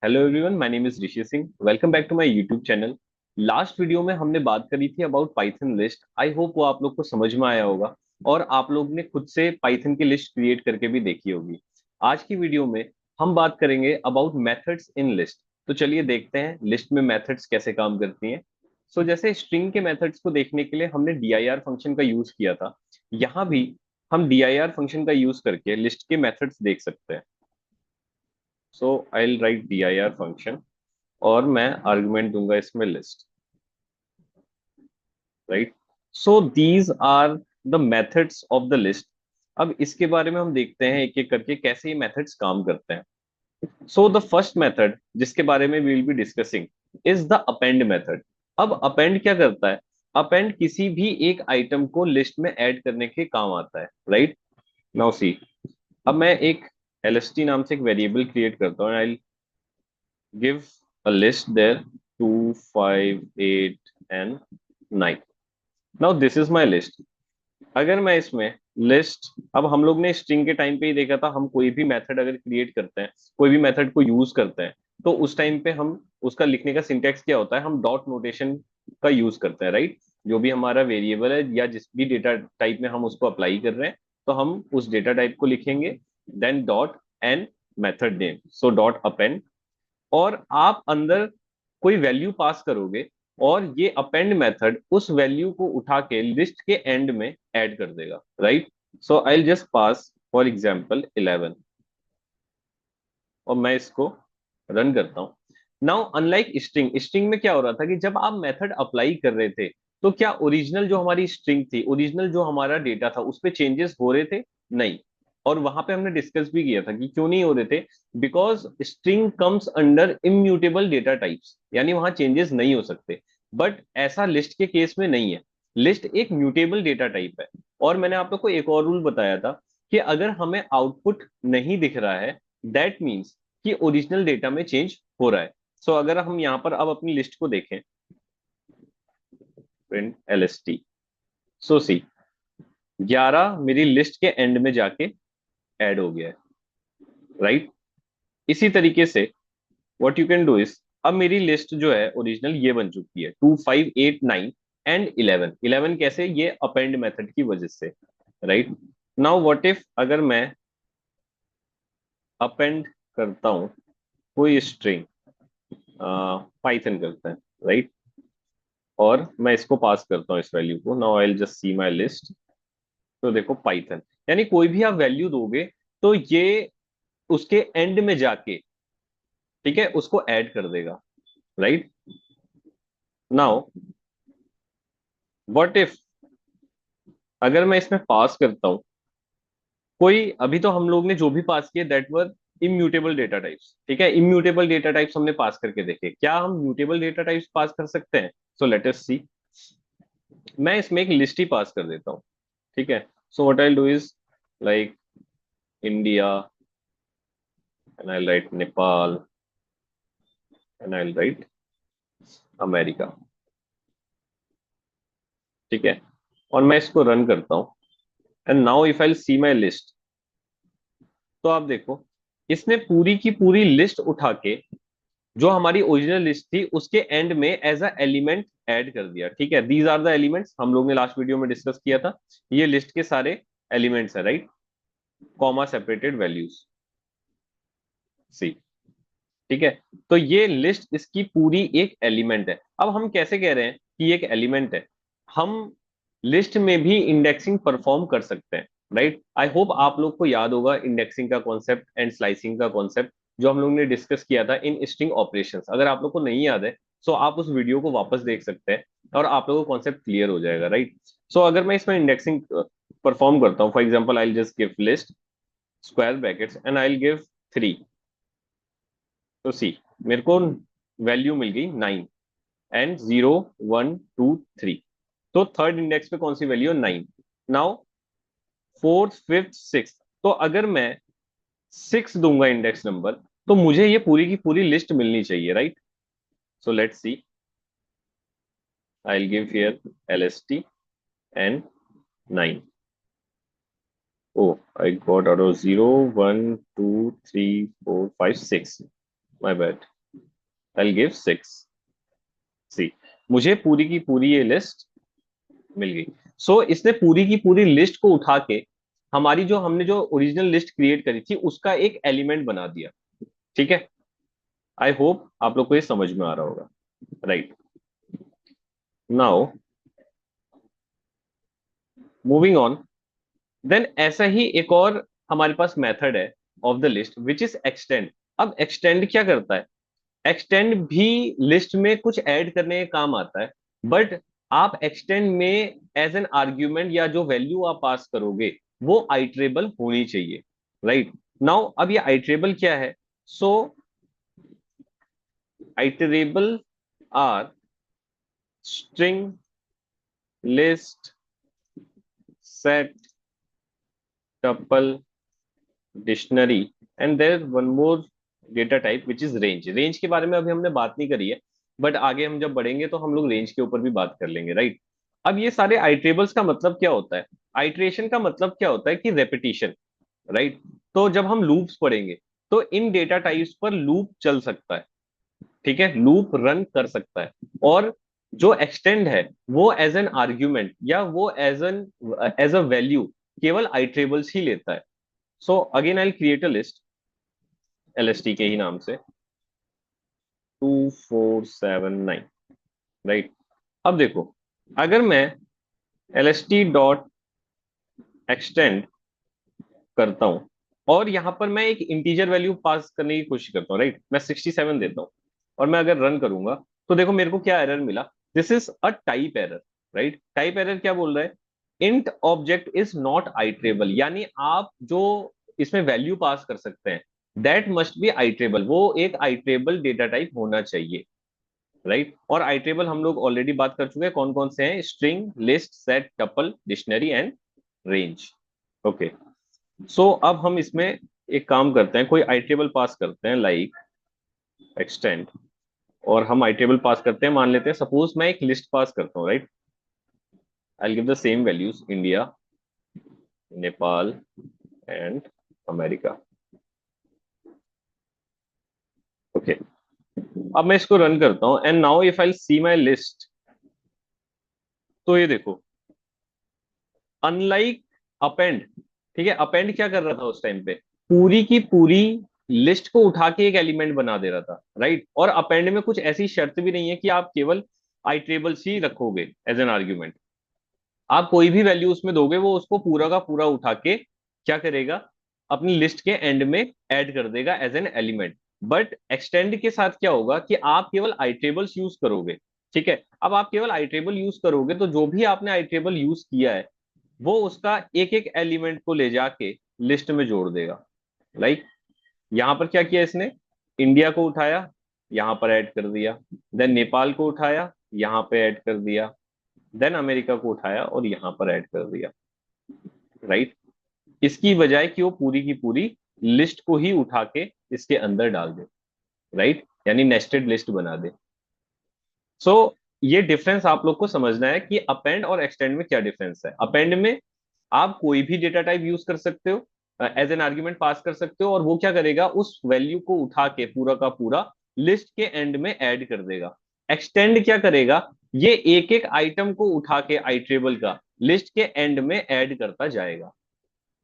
Hello everyone, my name is Rishi Singh. Welcome back to my YouTube channel. Last video में हमने बात करी थी about Python list. I hope वो आप लोग को समझ में आया होगा और आप लोग ने खुद से पाइथन की लिस्ट क्रिएट करके भी देखी होगी। आज की वीडियो में हम बात करेंगे अबाउट मेथड्स इन लिस्ट। तो चलिए देखते हैं लिस्ट में मेथड्स कैसे काम करती हैं। जैसे स्ट्रिंग के मेथड्स को देखने के लिए हमने dir फंक्शन का यूज किया था। यहाँ भी हम dir फंक्शन का यूज करके लिस्ट के मेथड्स देख सकते हैं। I will write dir function और मैं आर्गुमेंट दूंगा इसमें list. Right. These are the methods of the list. अब इसके बारे में हम देखते हैं एक एक करके कैसे ये मेथड्स काम करते हैं। द फर्स्ट मेथड जिसके बारे में we will be discussing is the append method. अब अपेंड क्या करता है? अपेंड किसी भी एक आइटम को लिस्ट में ऐड करने के काम आता है। राइट। नाउ सी, अब मैं एक lst नाम से एक वेरिएबल क्रिएट करता हूँ। आई give a list there 2, 5, 8 and 9. Now this is my list. अगर मैं इसमें लिस्ट, अब हम लोग ने स्ट्रिंग के टाइम पे ही देखा था, हम कोई भी मेथड अगर क्रिएट करते हैं, कोई भी मेथड को यूज करते हैं, तो उस टाइम पे हम उसका लिखने का सिंटेक्स क्या होता है? हम डॉट नोटेशन का यूज करते हैं। राइट। जो भी हमारा वेरिएबल है या जिस भी डेटा टाइप में हम उसको अप्लाई कर रहे हैं, तो हम उस डेटा टाइप को लिखेंगे, then dot and method name, so dot append. और आप अंदर कोई वैल्यू पास करोगे और ये अपेंड मेथड उस वैल्यू को उठा के लिस्ट के एंड में ऐड कर देगा। Right. I just pass for example 11 और मैं इसको रन करता हूं। नाउ अनलाइक स्ट्रिंग, स्ट्रिंग में क्या हो रहा था कि जब आप मेथड अप्लाई कर रहे थे, तो क्या ओरिजिनल जो हमारी स्ट्रिंग थी, ओरिजिनल जो हमारा डेटा था, उस पे चेंजेस हो रहे थे? नहीं। और वहां पे हमने डिस्कस भी किया था कि क्यों नहीं हो रहे थे। Because string comes under immutable data types, यानी वहां चेंजेस नहीं हो सकते। बट ऐसा लिस्ट के केस में नहीं है। लिस्ट एक म्यूटेबल डेटा टाइप है। और मैंने आप लोग को एक और रूल बताया था कि अगर हमें आउटपुट नहीं दिख रहा है, दैट मीन्स कि ओरिजिनल डेटा में चेंज हो रहा है। अगर हम यहाँ पर अब अपनी लिस्ट को देखें, प्रिंट lst, सी 11 मेरी लिस्ट के एंड में जाके ऐड हो गया है। राइट। इसी तरीके से what you can do is, अब मेरी लिस्ट जो है ओरिजिनल ये बन चुकी है 2, 5, 8, 9 एंड 11। 11 कैसे? ये अपेंड मेथड की वजह से। राइट। नाउ व्हाट इफ अगर मैं अपेंड करता हूं कोई स्ट्रिंग, पाइथन करते हैं। राइट। और मैं इसको पास करता हूँ इस वैल्यू को। Now I will just see my list. तो देखो पाइथन, यानी कोई भी आप वैल्यू दोगे तो ये उसके एंड में जाके, ठीक है, उसको ऐड कर देगा। राइट। नाउ व्हाट इफ अगर मैं इसमें पास करता हूं कोई, अभी तो हम लोग ने जो भी पास किए that were immutable data types. ठीक है, इम्यूटेबल डेटा टाइप्स हमने पास करके देखे, क्या हम म्यूटेबल डेटा टाइप्स पास कर सकते हैं? लेट अस सी। मैं इसमें एक लिस्ट ही पास कर देता हूँ। ठीक है। What I do is like India, and I'll write Nepal, and I'll write America. ठीक है। और मैं इसको रन करता हूँ, and now if I see my list, तो आप देखो इसने पूरी की पूरी लिस्ट उठा के जो हमारी ओरिजिनल लिस्ट थी उसके एंड में एज अ एलिमेंट ऐड कर दिया। ठीक है, दीज आर द एलिमेंट्स, हम लोग ने लास्ट वीडियो में डिस्कस किया था। ये लिस्ट के सारे एलिमेंट्स है। राइट। कॉमा सेपरेटेड वैल्यूज, सी। ठीक है। तो ये लिस्ट इसकी पूरी एक एलिमेंट है। अब हम कैसे कह रहे हैं कि एक एलिमेंट है? हम लिस्ट में भी इंडेक्सिंग परफॉर्म कर सकते हैं। राइट। आई होप आप लोग को याद होगा इंडेक्सिंग का कॉन्सेप्ट एंड स्लाइसिंग का कॉन्सेप्ट, जो हम लोग ने डिस्कस किया था इन स्ट्रिंग ऑपरेशंस। अगर आप लोग को नहीं याद है तो आप उस वीडियो को वापस देख सकते हैं और आप लोगों को कॉन्सेप्ट क्लियर हो जाएगा। राइट। अगर मैं इसमें इंडेक्सिंग परफॉर्म करता हूँ, for example I just give list square brackets and I give 3। सी, मेरे को वैल्यू मिल गई 9 एंड 0, 1, 2, 3। तो थर्ड इंडेक्स पे कौन सी वैल्यू है? 9। नाउ फोर्थ, फिफ्थ, सिक्स, तो अगर मैं 6 दूंगा इंडेक्स नंबर, तो मुझे ये पूरी की पूरी लिस्ट मिलनी चाहिए। Right. Let's see, I will give here lst and 9। Oh, I got out of 0, 1, 2, 3, 4, 5, 6। My bad, I give 6। सी, मुझे पूरी की पूरी ये लिस्ट मिल गई। सो इसने पूरी की पूरी लिस्ट को उठा के हमारी जो हमने जो ओरिजिनल लिस्ट क्रिएट करी थी उसका एक एलिमेंट बना दिया। ठीक है, आई होप आप लोग को ये समझ में आ रहा होगा। Right, now moving on, then ऐसा ही एक और हमारे पास मेथड है of the list which is extend. अब एक्सटेंड क्या करता है? एक्सटेंड भी लिस्ट में कुछ ऐड करने का काम आता है, बट आप एक्सटेंड में एज एन आर्ग्यूमेंट या जो वैल्यू आप पास करोगे वो आइटरेबल होनी चाहिए। राइट, नाउ अब ये आइटरेबल क्या है? So iterable are string, list, set, tuple, dictionary, and there one more data type which is range. Range के बारे में अभी हमने बात नहीं करी है, बट आगे हम जब बढ़ेंगे तो हम लोग रेंज के ऊपर भी बात कर लेंगे। राइट, अब ये सारे आइट्रेबल्स का मतलब क्या होता है? आइट्रेशन का मतलब क्या होता है कि रेपिटेशन। राइट, तो जब हम लूप्स पढ़ेंगे तो इन डेटा टाइप्स पर लूप चल सकता है। ठीक है, लूप रन कर सकता है। और जो एक्सटेंड है वो एज एन आर्ग्यूमेंट या वो एज अ वैल्यू केवल आइट्रेबल्स ही लेता है। So again I create a list LST के ही नाम से 2479। राइट, अब देखो, अगर मैं एलएसटी डॉट एक्सटेंड करता हूं और यहां पर मैं एक इंटीजर वैल्यू पास करने की कोशिश करता हूँ, राइट, मैं 67 देता हूँ और मैं अगर रन करूंगा तो देखो मेरे को क्या एरर मिला। This is a type error. Right, type error क्या बोल रहा है? Int object is not iterable, यानी आप जो इसमें वैल्यू पास कर सकते हैं दैट मस्ट बी आइटरेबल, वो एक आइटरेबल डेटा टाइप होना चाहिए। राइट, और आइटरेबल हम लोग ऑलरेडी बात कर चुके हैं कौन कौन से हैं, string, list, set, tuple, dictionary and range. Okay, so अब हम इसमें एक काम करते हैं, कोई आइटरेबल पास करते हैं लाइक एक्सटेंड, और हम आइटरेबल पास करते हैं, मान लेते हैं सपोज मैं एक लिस्ट पास करता हूँ। Right, I give the same values, India, Nepal and America. Okay, अब मैं इसको रन करता हूँ and now if I see my list, तो ये देखो अनलाइक अपेंड, ठीक है, अपेंड क्या कर रहा था उस टाइम पे? पूरी की पूरी लिस्ट को उठा के एक एलिमेंट बना दे रहा था। राइट, और अपेंड में कुछ ऐसी शर्त भी नहीं है कि आप केवल आइट्रेबल्स ही रखोगे एज एन आर्ग्यूमेंट। आप कोई भी वैल्यू उसमें दोगे वो उसको पूरा का पूरा उठा के क्या करेगा, अपनी लिस्ट के एंड में ऐड कर देगा as an element. But extend के साथ क्या होगा कि आप केवल आइट्रेबल्स यूज करोगे। ठीक है, अब आप केवल आइट्रेबल यूज करोगे तो जो भी आपने आइट्रेबल यूज किया है वो उसका एक एक एलिमेंट को ले जाके लिस्ट में जोड़ देगा। लाइक यहां पर क्या किया इसने, इंडिया को उठाया, यहां पर ऐड कर दिया, देन नेपाल को उठाया, यहां पे ऐड कर दिया, देन अमेरिका को उठाया और यहां पर ऐड कर दिया। राइट, इसकी बजाय कि वो पूरी की पूरी लिस्ट को ही उठा के इसके अंदर डाल दे। राइट, यानी नेस्टेड लिस्ट बना दे। सो ये डिफरेंस आप लोग को समझना है कि अपेंड और एक्सटेंड में क्या डिफरेंस है। अपेंड में आप कोई भी डेटा टाइप यूज कर सकते हो, एज एन आर्ग्यूमेंट पास कर सकते हो, और वो क्या करेगा उस वैल्यू को उठा के पूरा का पूरा लिस्ट के एंड में ऐड कर देगा। एक्सटेंड क्या करेगा, ये एक एक आइटम को उठा के आइट्रेबल का लिस्ट के एंड में ऐड करता जाएगा।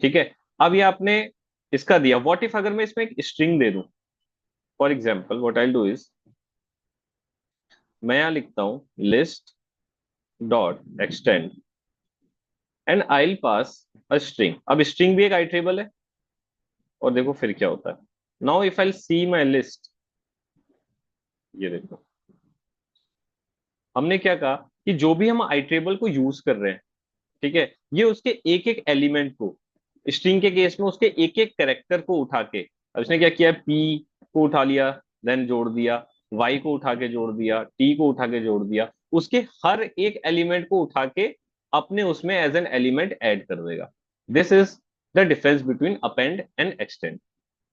ठीक है, अब ये आपने इसका दिया, व्हाट इफ अगर मैं इसमें एक स्ट्रिंग दे दूं, for example what I do is, मैं यहां लिखता हूं list dot extend and I pass a string. अब स्ट्रिंग भी एक आइट्रेबल है, और देखो फिर क्या होता है। Now if I see my list, ये देखो हमने क्या कहा कि जो भी हम आइट्रेबल को यूज कर रहे हैं, ठीक है, ये उसके एक एक एलिमेंट को, स्ट्रिंग के केस में उसके एक एक कैरेक्टर को उठा के, अब इसने क्या किया, पी को उठा लिया, देन जोड़ दिया, वाई को उठा के जोड़ दिया, टी को उठा के जोड़ दिया, उसके हर एक एलिमेंट को उठा के अपने उसमें एज एन एलिमेंट ऐड कर देगा। This is the difference between append and extend.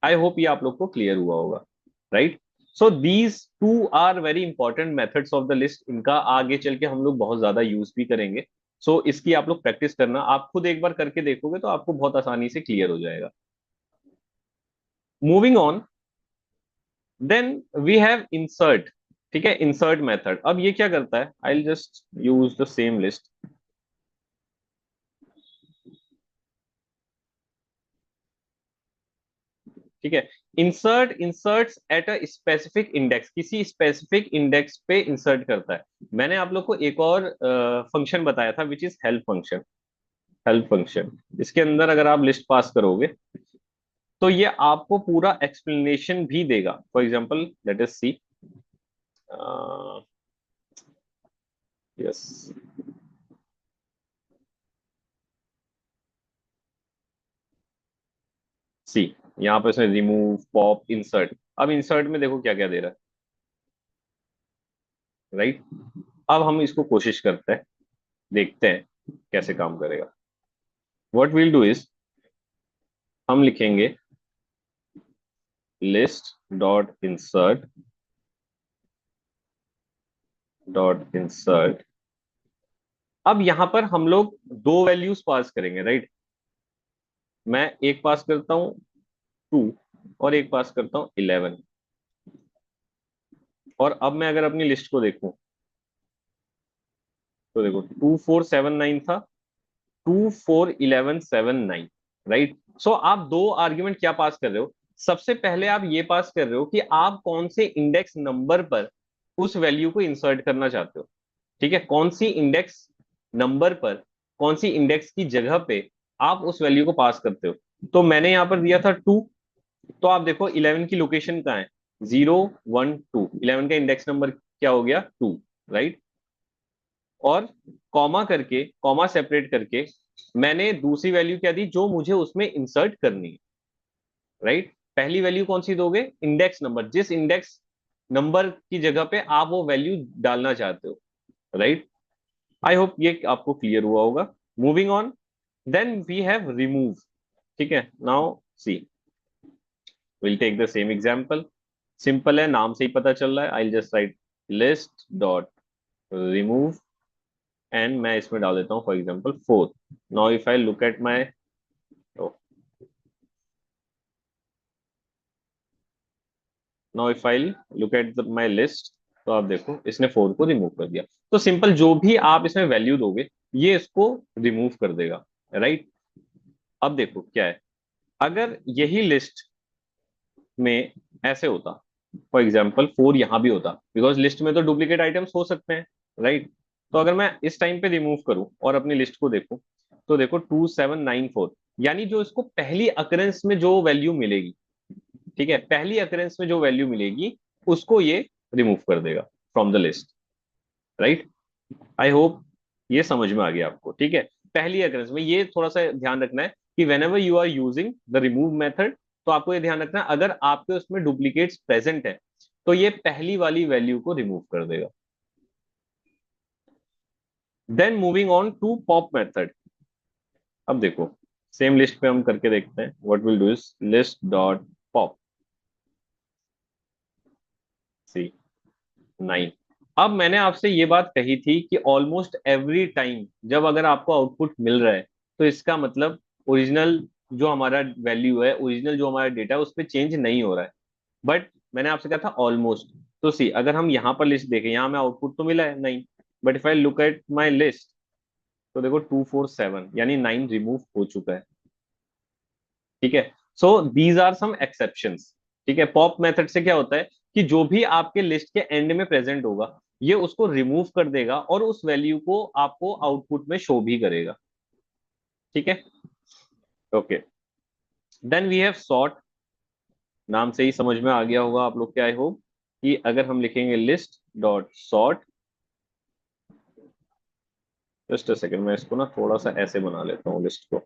I hope ये आप लोग को क्लियर हुआ होगा। Right, so these two are very important methods of the list, इनका आगे चल के हम लोग बहुत ज्यादा यूज भी करेंगे। सो इसकी आप लोग प्रैक्टिस करना, आप खुद एक बार करके देखोगे तो आपको बहुत आसानी से क्लियर हो जाएगा। Moving on, then we have insert, ठीक है, इंसर्ट मेथड। अब ये क्या करता है, I will just use the same list, ठीक है। Inserts at a specific index, किसी स्पेसिफिक इंडेक्स पे इंसर्ट करता है। मैंने आप लोग को एक और फंक्शन बताया था which is help function. Help function, इसके अंदर अगर आप लिस्ट पास करोगे तो ये आपको पूरा एक्सप्लेनेशन भी देगा। For example let us see, yes, see, यहाँ पे उसने रिमूव, पॉप, इंसर्ट। अब इंसर्ट में देखो क्या क्या दे रहा है, राइट। अब हम इसको कोशिश करते हैं, देखते हैं कैसे काम करेगा। व्हाट विल डू इज, हम लिखेंगे list dot insert dot insert. अब यहां पर हम लोग दो वैल्यूज पास करेंगे, राइट। मैं एक पास करता हूं 2 और एक पास करता हूं 11। और अब मैं अगर अपनी लिस्ट को देखूं तो देखो 2479 था, 241179, राइट। सो आप दो आर्ग्यूमेंट क्या पास कर रहे हो, सबसे पहले आप ये पास कर रहे हो कि आप कौन से इंडेक्स नंबर पर उस वैल्यू को इंसर्ट करना चाहते हो, ठीक है। कौन सी इंडेक्स नंबर पर, कौन सी इंडेक्स की जगह पे आप उस वैल्यू को पास करते हो। तो मैंने यहां पर दिया था 2, तो आप देखो 11 की लोकेशन कहाँ है, 0 1 2, 11 का इंडेक्स नंबर क्या हो गया, 2, राइट। और कॉमा करके, कॉमा सेपरेट करके मैंने दूसरी वैल्यू क्या दी जो मुझे उसमें इंसर्ट करनी है, राइट। पहली वैल्यू कौन सी दोगे, इंडेक्स नंबर, जिस इंडेक्स नंबर की जगह पे आप वो वैल्यू डालना चाहते हो, राइट। आई होप ये आपको क्लियर हुआ होगा। Moving on, then we have remove, ठीक है। Now see, will take the same example. Simple है, नाम से ही पता चल रहा है। I just write list dot remove and मैं इसमें डाल देता हूँ for example 4। Now if I look at my, now if I look at my list, तो आप देखो इसने 4 को रिमूव कर दिया। तो सिंपल, जो भी आप इसमें वैल्यू दोगे ये इसको रिमूव कर देगा, राइट। अब देखो क्या है, अगर यही लिस्ट में ऐसे होता, फॉर एग्जाम्पल 4 यहां भी होता, बिकॉज लिस्ट में तो डुप्लीकेट आइटम्स हो सकते हैं, राइट। तो अगर मैं इस टाइम पे रिमूव करूं और अपनी लिस्ट को देखूं तो देखो 2794, यानी जो इसको पहली अकरेंस में जो वैल्यू मिलेगी, ठीक है, पहली अकरेंस में जो वैल्यू मिलेगी उसको ये रिमूव कर देगा from the list, right. I hope ये समझ में आ गया आपको, ठीक है। पहली अकरेंस में ये थोड़ा सा ध्यान रखना है कि whenever you are using the remove method, तो आपको ये ध्यान रखना है अगर आपके उसमें डुप्लीकेट्स प्रेजेंट है तो ये पहली वाली वैल्यू को रिमूव कर देगा। Then moving on to pop method. अब देखो सेम लिस्ट पे हम करके देखते हैं। What will do is list dot pop, see 9। अब मैंने आपसे ये बात कही थी कि ऑलमोस्ट एवरी टाइम जब अगर आपको आउटपुट मिल रहा है तो इसका मतलब ओरिजिनल जो हमारा वैल्यू है, ओरिजिनल जो हमारा डेटा है उस पर चेंज नहीं हो रहा है। बट मैंने आपसे कहा था ऑलमोस्ट। तो सी, अगर हम यहाँ पर लिस्ट देखें, यहाँ में आउटपुट तो मिला है नहीं, but if I look at my list तो देखो 247, यानी 9 रिमूव हो चुका है, ठीक है। So these are some exceptions, ठीक है। पॉप मेथड से क्या होता है कि जो भी आपके लिस्ट के एंड में प्रेजेंट होगा ये उसको रिमूव कर देगा और उस वैल्यू को आपको आउटपुट में शो भी करेगा, ठीक है। Okay, then we have sort. नाम से ही समझ में आ गया होगा आप लोग, क्या आई होप कि अगर हम लिखेंगे list dot sort, just a second, मैं इसको ना थोड़ा सा ऐसे बना लेता हूँ लिस्ट को,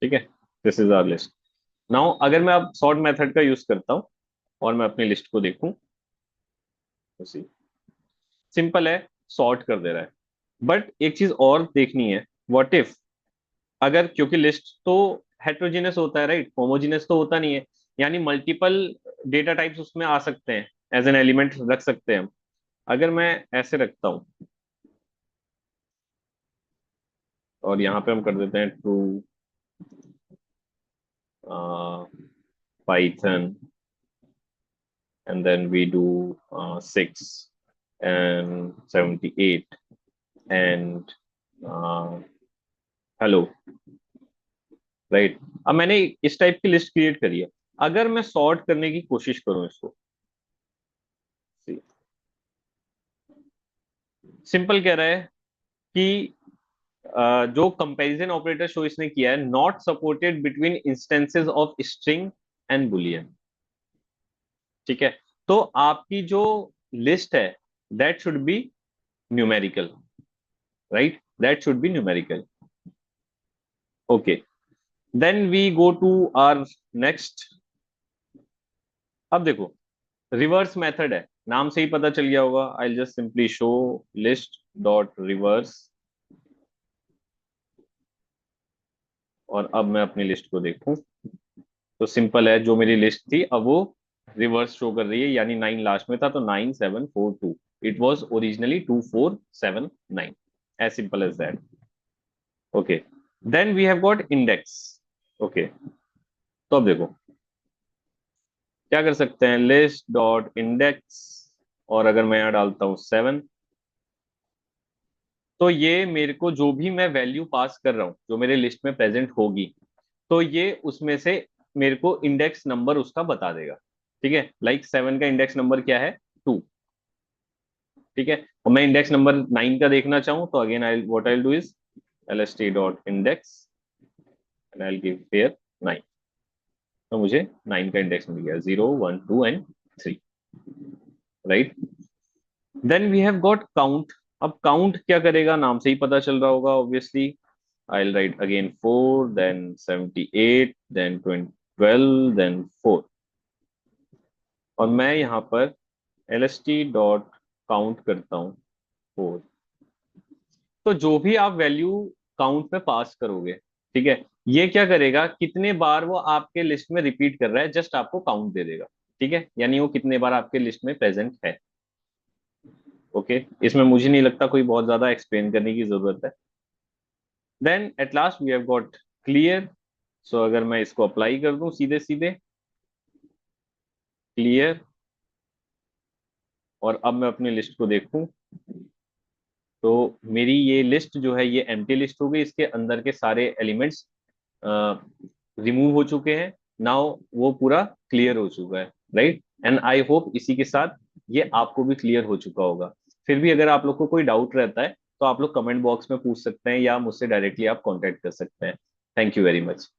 ठीक है। This is our list. Now अगर मैं अब सॉर्ट मेथड का यूज करता हूँ और मैं अपनी लिस्ट को देखूं तो सिंपल है, सॉर्ट कर दे रहा है। बट एक चीज और देखनी है, व्हाट इफ, अगर, क्योंकि लिस्ट तो हेट्रोजीनियस होता है, राइट, होमोजीनियस तो होता नहीं है, यानी मल्टीपल डेटा टाइप्स उसमें आ सकते हैं, एज एन एलिमेंट रख सकते हैं हम। अगर मैं ऐसे रखता हूँ और यहाँ पे हम कर देते हैं true, Python, and then we do 6 and 78 and hello, right. अब मैंने इस टाइप की लिस्ट क्रिएट करी है। अगर मैं सॉर्ट करने की कोशिश करूं इसको, सिंपल कह रहा है कि जो कंपैरिजन ऑपरेटर शो इसने किया है, not supported between instances of string and boolean. ठीक है, तो आपकी जो लिस्ट है that should be numerical, right, that should be numerical. Okay, then we go to our next. अब देखो, रिवर्स मेथड है, नाम से ही पता चल गया होगा। I just simply show list dot reverse, और अब मैं अपनी लिस्ट को देखूं तो सिंपल है, जो मेरी लिस्ट थी अब वो रिवर्स शो कर रही है, यानी 9 लास्ट में था तो 9742, it was originally 2479, as simple as that. Okay, then we have got index. Okay, तो अब देखो क्या कर सकते हैं, लिस्ट डॉट इंडेक्स, और अगर मैं यहाँ डालता हूँ 7, तो ये मेरे को जो भी मैं वैल्यू पास कर रहा हूँ जो मेरे लिस्ट में प्रेजेंट होगी, तो ये उसमें से मेरे को इंडेक्स नंबर उसका बता देगा। ठीक है, लाइक 7 का इंडेक्स नंबर क्या है, 2। ठीक है, और मैं इंडेक्स नंबर 9 का देखना चाहूँ तो again I what I do is lst dot index and I give pair 9, तो मुझे 9 का इंडेक्स मिल गया, 0 1 2 and 3, right. Then we have got count. अब काउंट क्या करेगा, नाम से ही पता चल रहा होगा obviously. I'll write again 4, then 78, then 12, then 4, और मैं यहाँ पर lst डॉट काउंट करता हूँ 4। तो जो भी आप वैल्यू काउंट में पास करोगे, ठीक है, ये क्या करेगा, कितने बार वो आपके लिस्ट में रिपीट कर रहा है, जस्ट आपको काउंट दे देगा। ठीक है, यानी वो कितने बार आपके लिस्ट में प्रेजेंट है। ओके, इसमें मुझे नहीं लगता कोई बहुत ज्यादा एक्सप्लेन करने की जरूरत है। Then at last we have got clear. So अगर मैं इसको अप्लाई कर दूं सीधे सीधे, क्लियर, और अब मैं अपनी लिस्ट को देखूं तो मेरी ये लिस्ट जो है ये एम्प्टी लिस्ट हो गई, इसके अंदर के सारे एलिमेंट्स रिमूव हो चुके हैं। नाउ वो पूरा क्लियर हो चुका है, राइट। एंड आई होप इसी के साथ ये आपको भी क्लियर हो चुका होगा। फिर भी अगर आप लोग को कोई डाउट रहता है तो आप लोग कमेंट बॉक्स में पूछ सकते हैं या मुझसे डायरेक्टली आप कांटेक्ट कर सकते हैं। Thank you very much.